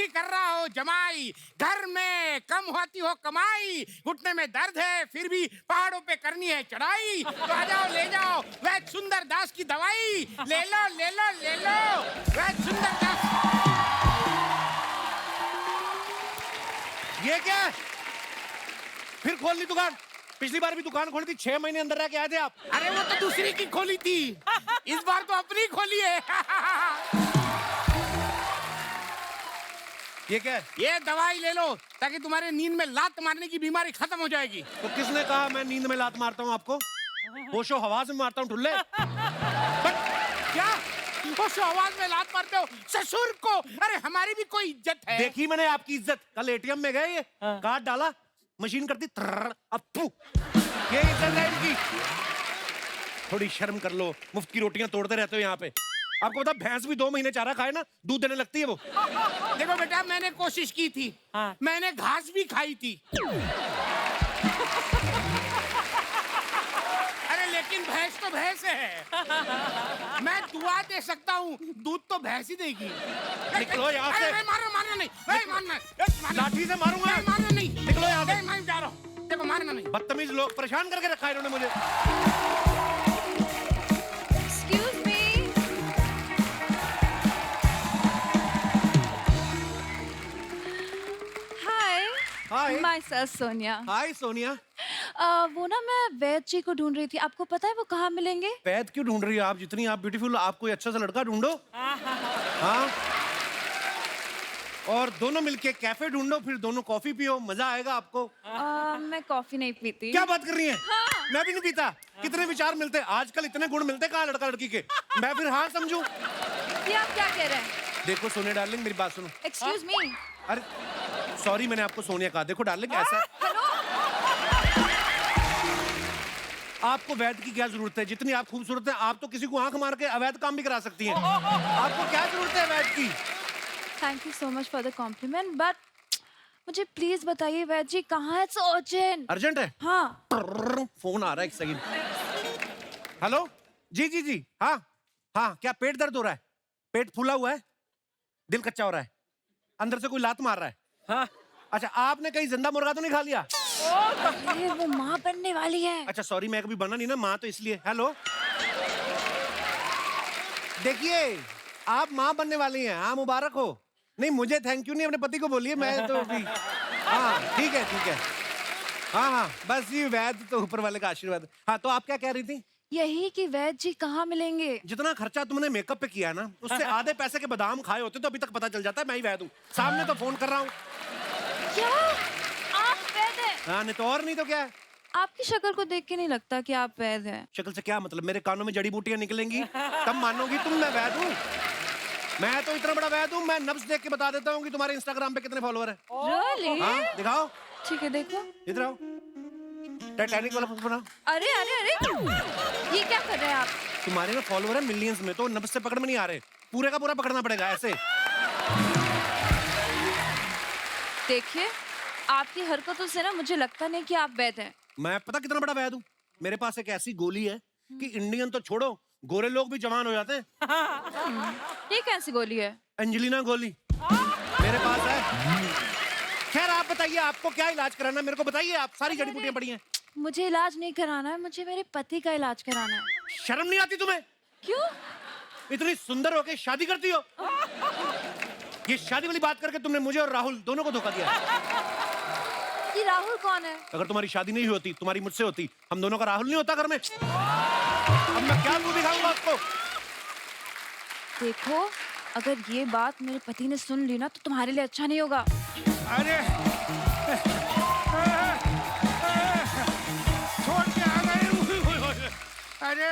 ही कर रहा हो जमाई, घर में कम होती हो कमाई, घुटने में दर्द है फिर भी पहाड़ों पे करनी है चढ़ाई, तो आ जाओ ले जाओ वैद्य सुंदर दास की दवाई, ले लो ले लो ले लो वैद्य सुंदर दास। ये क्या है? फिर खोल ली दुकान? पिछली बार भी दुकान खोली थी, 6 महीने अंदर रह के आए थे आप। अरे वो तो दूसरी की खोली थी, इस बार तो अपनी खोली है। ये क्या है? ये दवाई ले लो ताकि तुम्हारे नींद में लात मारने की बीमारी खत्म हो जाएगी। तो किसने कहा मैं नींद में लात मारता हूँ आपको? होशो हवास में मारता हूँ ठुल्ले। क्या होशो आवाज में लात मारते हो ससुर को? अरे हमारी भी कोई इज्जत है। देखी मैंने आपकी इज्जत। कल एटीएम में गए, ये कार्ड डाला, मशीन करती अप्पू। ये इज्जत है इनकी। थोड़ी शर्म कर लो, मुफ्त की रोटियां तोड़ते रहते हो यहाँ पे। आपको पता भैंस भी 2 महीने चारा खाए ना, दूध देने लगती है वो। देखो बेटा मैंने कोशिश की थी, मैंने घास भी खाई थी। अरे लेकिन भैंस तो भैंस है। मैं दुआ दे सकता हूँ, दूध तो भैंस ही देगी। निकलो यहाँ से। मारना नहीं, मारना लाठी से मारूंगा। मारना नहीं, निकलो यहाँ से। मैं जा रहा हूँ। देखो मारना नहीं। बदतमीज लोग, परेशान करके रखा है इन्होंने मुझे। Excuse me. Hi. Myself Sonia. हाय सोनिया। वो ना मैं वैद जी को ढूंढ रही थी, आपको पता है वो कहाँ मिलेंगे? वैद क्यों ढूंढ रही हो आप? जितनी आप ब्यूटीफुल, आप कोई अच्छा सा लड़का ढूंढो। हाँ, और दोनों मिलके कैफे ढूंढो, फिर दोनों कॉफी पियो, मजा आएगा आपको। मैं कॉफी नहीं पीती। क्या बात कर रही हैं? मैं भी नहीं पीता। कितने विचार मिलते हैं आजकल, इतने गुण मिलते हैं कहाँ लड़का लड़की के। मैं फिर हाँ समझूं? ये आप क्या कह रहे हैं? देखो सोनिया डार्लिंग, मेरी बात सुनो। Excuse me. अरे सॉरी, मैंने आपको सोनिया कहा। देखो डार्लिंग, ऐसा आपको वैद की क्या जरूरत है? जितनी आप खूबसूरत हैं, आप तो किसी को आंख मार के अवैध काम भी करा सकती हैं। आपको क्या जरूरत है वैद की? Thank you so much for the compliment, but मुझे प्लीज बताइए वैद जी कहाँ है? It's urgent. अर्जेंट है? हाँ। फोन आ रहा है, एक सेकंड। हेलो, जी जी जी, हाँ हाँ, क्या पेट दर्द हो रहा है? पेट फूला हुआ है? दिल कच्चा हो रहा है? अंदर से कोई लात मार रहा है? हाँ। अच्छा, आपने कहीं जिंदा मुर्गा तो नहीं खा लिया? अरे वो माँ बनने वाली है। अच्छा सॉरी, मैं कभी बना नहीं ना माँ, तो इसलिए। हेलो, देखिए आप माँ बनने वाली हैं। हाँ, मुबारक हो। नहीं, मुझे थैंक यू नहीं, अपने पति को बोलिए। मैं तो भी हाँ, ठीक है ठीक है। हाँ हाँ, बस ये वैद तो ऊपर वाले का आशीर्वाद। हाँ, तो आप क्या कह रही थी? यही कि वैद जी कहाँ मिलेंगे? जितना खर्चा तुमने मेकअप पे किया ना, उससे आधे पैसे के बादाम खाए होते तो अभी तक पता चल जाता है मैं ही वैद हूँ। सामने तो फोन कर रहा हूँ। क्या आप वैद हैं? हाँ, नहीं तो और नहीं तो क्या है। आपकी शक्ल को देख के नहीं लगता कि आप वैद हैं। शक्ल से क्या मतलब? मेरे कानों में जड़ी बूटियां निकलेंगी तब मानोगी तुम मैं वैद हूँ? मैं तो इतना बड़ा वैद हूँ, मैं नब्ज देख के बता देता हूँ कि तुम्हारे इंस्टाग्राम पे कितने फॉलोअर हैं। Really? हाँ, दिखाओ। ठीक है, देखो। इधर आओ, टाइटैनिक वाला फोटो बनाओ। अरे अरे अरे, ये क्या कर रहे हैं आप? तुम्हारे में फॉलोअर है मिलियंस में, तो नब्ज से पकड़ में नहीं आ रहे, पूरे का पूरा पकड़ना पड़ेगा ऐसे। देखिए, आपकी हरकतों से ना मुझे लगता नहीं कि आप वैद हैं। मैं पता कितना बड़ा वैद हूँ? मेरे पास एक ऐसी गोली है कि इंडियन तो छोड़ो, गोरे लोग भी जवान हो जाते हैं। ये कैसी गोली है? एंजेलिना गोली मेरे पास है। खैर आप बताइए, आपको क्या इलाज कराना है? मेरे को बताइए, आप सारी जड़ी बूटियां पड़ी हैं। मुझे इलाज नहीं कराना है, मुझे मेरे पति का इलाज कराना है। शर्म नहीं आती तुम्हें? क्यों? इतनी सुंदर होके शादी करती हो? ये शादी वाली बात करके तुमने मुझे और राहुल दोनों को धोखा दिया। ये राहुल कौन है? अगर तुम्हारी शादी नहीं होती, तुम्हारी मुझसे होती, हम दोनों का राहुल नहीं होता घर में। अब मैं क्या मुंह दिखाऊंगा आपको? देखो, अगर ये बात मेरे पति ने सुन ली ना तो तुम्हारे लिए अच्छा नहीं होगा। अरे छोड़ के आ गए। अरे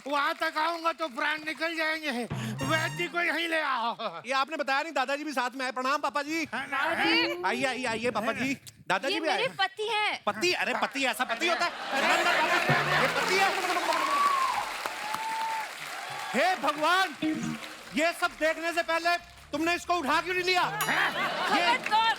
वहाँ तक आऊंगा तो प्राण निकल जाएंगे। वैद्य जी को यहीं ले आओ। ये आपने बताया नहीं, दादाजी भी साथ में आए। प्रणाम पापा जी। अरे आइए आइए आइए पापा जी, दादाजी ये भी आए। मेरे पति हैं। पति? अरे पति, ऐसा पति होता है? ये पति है? हे भगवान, ये सब देखने से पहले तुमने इसको उठा क्यों नहीं लिया? खबरदार!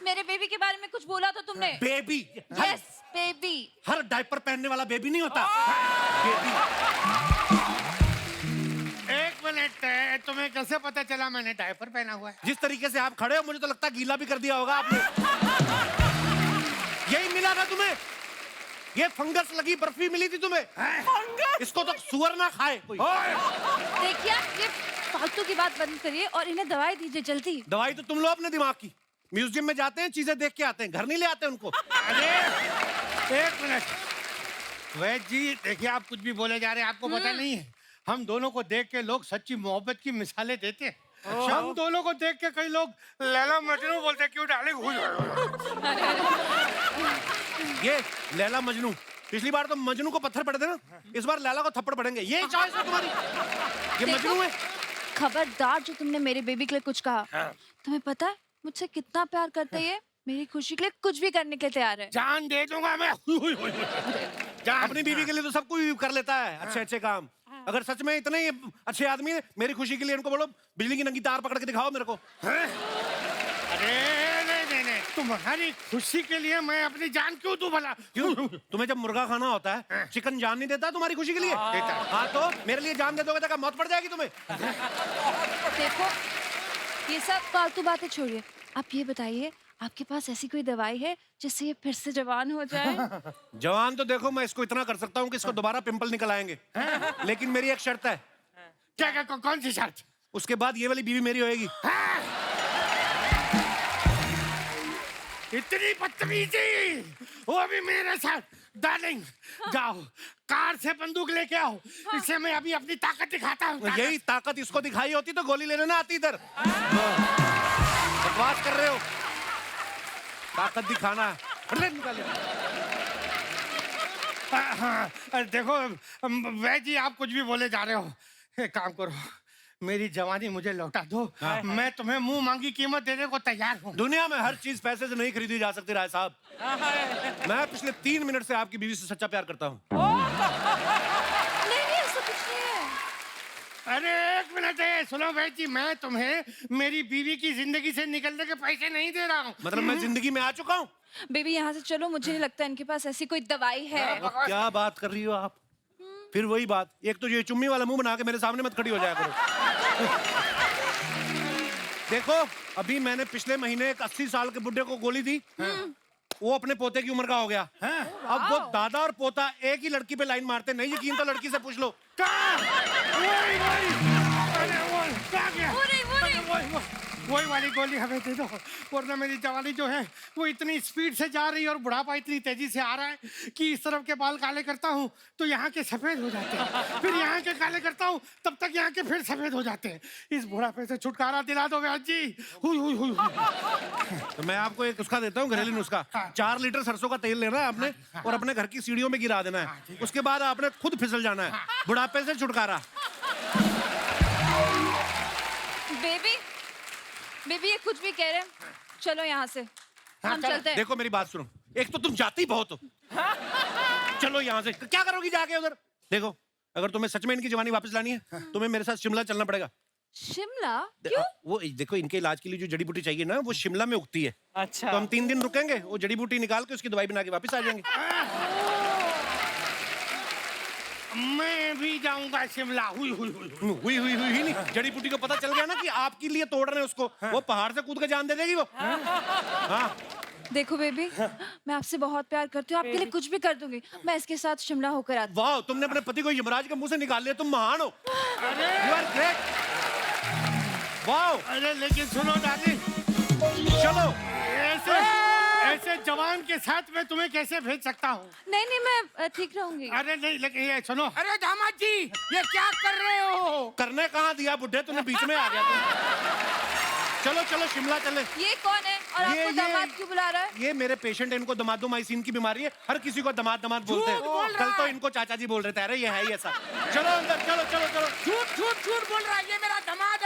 मेरे बेबी के बारे में कुछ बोला तो तुमने? बेबी? Yes, baby. हर डायपर पहनने वाला बेबी नहीं होता। बेबी। एक मिनट, तुम्हें कैसे पता चला मैंने डायपर पहना हुआ है? जिस तरीके से आप खड़े हो मुझे तो लगता है गीला भी कर दिया होगा आपने। यही मिला ना तुम्हें? ये फंगस लगी बर्फी मिली थी तुम्हें? इसको तो सुअर ना खाए कोई। देखिए आप ये फालतू की बात बंद करिए और इन्हें दवाई दीजिए जल्दी। दवाई तो तुम लो अपने दिमाग की। म्यूजियम में जाते हैं, चीजें देख के आते हैं, घर नहीं ले आते उनको। अरे एक मिनट वैद जी, देखिए आप कुछ भी बोले जा रहे हैं, आपको पता नहीं है हम दोनों को देख के लोग सच्ची मोहब्बत की मिसालें देते हैं। हम दोनों को देख के कई लोग लैला मजनू बोलते, क्यों डार्लिंग? ये लैला मजनू, पिछली बार तो मजनू को पत्थर पड़े थे ना, इस बार लैला को थप्पड़ पड़ेंगे। ये चॉइस है तुम्हारी? ये देखो, मजनू है। खबरदार जो तुमने मेरे बेबी के लिए कुछ कहा। तुम्हें पता है मुझसे कितना प्यार करते हैं ये? मेरी खुशी के लिए कुछ भी करने के लिए तैयार है। जान दे दूंगा मैं। जान। अपनी बीवी के लिए तो सब कोई कर लेता है अच्छे अच्छे काम। अगर सच में इतने ही अच्छे आदमी है, मेरी खुशी के लिए इनको बोलो बिजली की नंगी तार पकड़ के दिखाओ मेरे को। अरे नहीं, तुम्हारी खुशी के लिए मैं अपनी जान क्यों दूं भला? क्यों? तुम्हें जब मुर्गा खाना होता है चिकन जान नहीं देता तुम्हारी खुशी के लिए? देता। हाँ तो मेरे लिए जान दे दोगे तो क्या मौत पड़ जाएगी तुम्हें? देखो ये सब फालतू बातें छोड़िए, आप ये बताइए आपके पास ऐसी कोई दवाई है जिससे ये फिर से जवान हो जाए? जवान तो देखो मैं इसको इतना कर सकता हूँ कि इसको दोबारा पिंपल निकल आएंगे, लेकिन मेरी एक शर्त है। क्या कौन सी शर्त? उसके बाद ये वाली बीवी मेरी होएगी। इतनी बदतमीजी वो भी मेरे साथ? डार्लिंग जाओ कार से बंदूक लेके आओ, इससे मैं अभी अपनी ताकत दिखाता हूँ। यही ताकत इसको दिखाई होती तो गोली लेने ना आती इधर। बकवास कर रहे हो, ताकत दिखाना है। अरे निकालिए। हाँ, देखो वैद जी आप कुछ भी बोले जा रहे हो, एक काम करो मेरी जवानी मुझे लौटा दो। मैं तुम्हें मुंह मांगी कीमत देने को तैयार हूँ। दुनिया में हर चीज पैसे से नहीं खरीदी जा सकती राय साहब। मैं पिछले 3 मिनट से आपकी बीवी से सच्चा प्यार करता हूँ। नहीं ऐसा कुछ नहीं है। अरे एक मिनट है, सुनो वैद जी, मैं तुम्हें मेरी बीवी की जिंदगी से निकलने के पैसे नहीं दे रहा हूँ। मतलब मैं जिंदगी में आ चुका हूँ? बेबी यहाँ से चलो, मुझे नहीं लगता इनके पास ऐसी कोई दवाई है। क्या बात कर रही हो आप? फिर वही बात, एक तो ये चुम्मी वाला मुंह बना के मेरे सामने मत खड़ी हो जाया करो। देखो अभी मैंने पिछले महीने एक 80 साल के बुड्ढे को गोली दी, वो अपने पोते की उम्र का हो गया। अब वो दादा और पोता एक ही लड़की पे लाइन मारते, नहीं यकीन तो लड़की से पूछ लो। वही वाली गोली हमें दे दो, वरना मेरी जवानी जो है वो इतनी स्पीड से जा रही है और बुढ़ापा इतनी तेजी से आ रहा है कि इस तरफ के बाल काले करता हूँ तो यहाँ के सफेद हो जाते हैं, फिर यहाँ के काले करता हूँ तब तक यहाँ के फिर सफेद हो जाते हैं। इस बुढ़ापे से छुटकारा दिला दो व्यास जी। हुई। तो मैं आपको एक नुस्खा देता हूँ, घरेलू नुस्खा। 4 लीटर सरसों का तेल लेना है आपने और अपने घर की सीढ़ियों में गिरा देना है, उसके बाद आपने खुद फिसल जाना है, बुढ़ापे से छुटकारा। बेबी ये कुछ भी कह रहे हैं, चलो यहाँ से हम चलते हैं। देखो मेरी बात सुनो, एक तो तुम जाती बहुत हो। चलो यहाँ से, क्या करोगी जाके उधर? देखो अगर तुम्हें सच में इनकी जवानी वापस लानी है तुम्हें मेरे साथ शिमला चलना पड़ेगा। शिमला क्यों? वो देखो इनके इलाज के लिए जो जड़ी बूटी चाहिए ना वो शिमला में उगती है। अच्छा। तो हम 3 दिन रुकेंगे, वो जड़ी बूटी निकाल के उसकी दवाई बना के वापस आ जाएंगे। मैं भी जाऊंगा शिमला। हुई नहीं, जड़ी बूटी को पता चल गया ना कि आपके लिए तोड़ रहे हैं उसको, वो पहाड़ से कूद के जान दे देगी वो। हाँ। देखो बेबी मैं आपसे बहुत प्यार करती हूँ, आपके लिए कुछ भी कर दूंगी। मैं इसके साथ शिमला होकर आती हूँ। वाह, तुमने अपने पति को यमराज के मुंह से निकाल लिया, तुम महान हो। You are great। वाह। अरे लेकिन सुनो डार्लिंग, चलो। ऐसे जवान के साथ मैं तुम्हें कैसे भेज सकता हूँ? नहीं मैं ठीक रहूंगी। अरे नहीं, लेकिन ये सुनो। अरे दामाद जी ये क्या कर रहे हो? करने कहाँ दिया बुड्ढे, तुमने बीच में आ गया तुम। चलो शिमला चले। ये कौन है और आपको दामाद क्यों बुला रहा है? ये मेरे पेशेंट है, इनको दमादोमाइसिन की बीमारी है, हर किसी को दमाद बोलते हैं। कल तो इनको चाचा जी बोल रहे थे, अरे ये है ही ऐसा। चलो अंदर, चलो। झूठ बोल रहा है, ये मेरा दामाद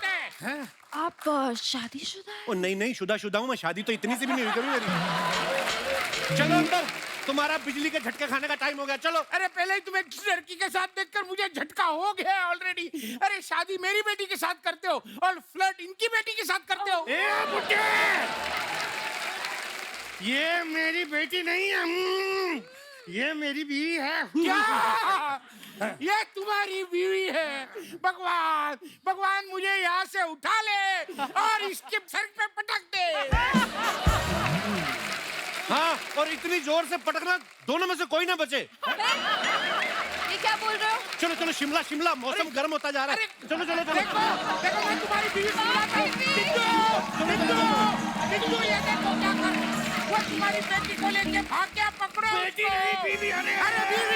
है। आप शादीशुदा है? ओ नहीं शुदा हूँ मैं, शादी तो इतनी सी भी नहीं हुई कभी मेरी। चलो अंदर, तुम्हारा बिजली के झटके खाने का टाइम हो गया, चलो। अरे पहले ही तुम्हें किसी लड़की के साथ देखकर मुझे झटका हो गया ऑलरेडी। अरे शादी मेरी बेटी के साथ करते हो और फ्लर्ट इनकी बेटी के साथ करते हो। ए बुड्ढे, ये मेरी बेटी नहीं है, ये मेरी बीवी है। क्या? ये तुम्हारी बीवी है। भगवान भगवान मुझे यहाँ से उठा ले और इसके सर पे पटक दे। हाँ, और इतनी जोर से पटकना दोनों में से कोई ना बचे। ये क्या बोल रहे हो? चलो चलो शिमला शिमला, मौसम गर्म होता जा रहा है। चलो चलो चलो। देखो देखो मैं तुम्हारी बीवी को बुलाता हूँ। बिट्टू बिट्टू ये देखो क्या कर, वो तुम्हारी बेटी को लेके भाग गया, पकड़ो। बेटी नहीं बीवी। अरे बीवी